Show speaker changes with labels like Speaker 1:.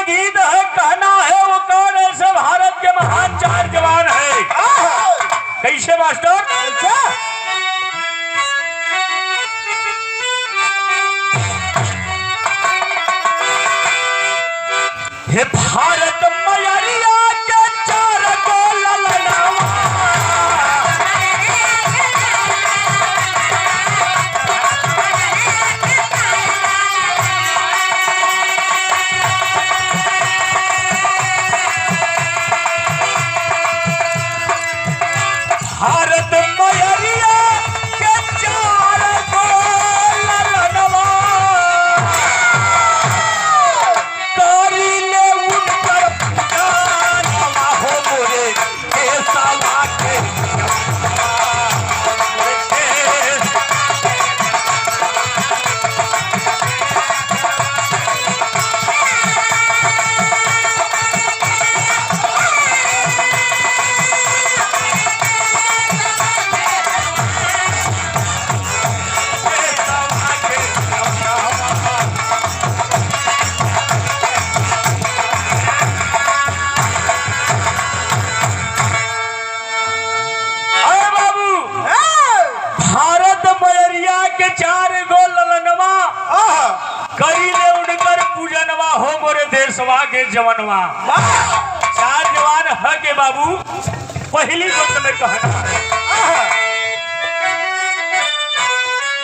Speaker 1: गीत है, कहना है वो कौन ऐसे भारत के महान 4 जवान है। कैसे मास्टर? हे भारत मयरिया के 4 गो ललनवा, भारत मयरिया के 4 गो ललनवा, करीले उनकर पुजानवा हो मोरे देशवा के। भारत मयरिया के 4 गो ललनवा, करीले उनकर पूजनवा हो मोरे देशवा के जवनवा। 4 जवान है के बाबू, पहली बंद में कहना है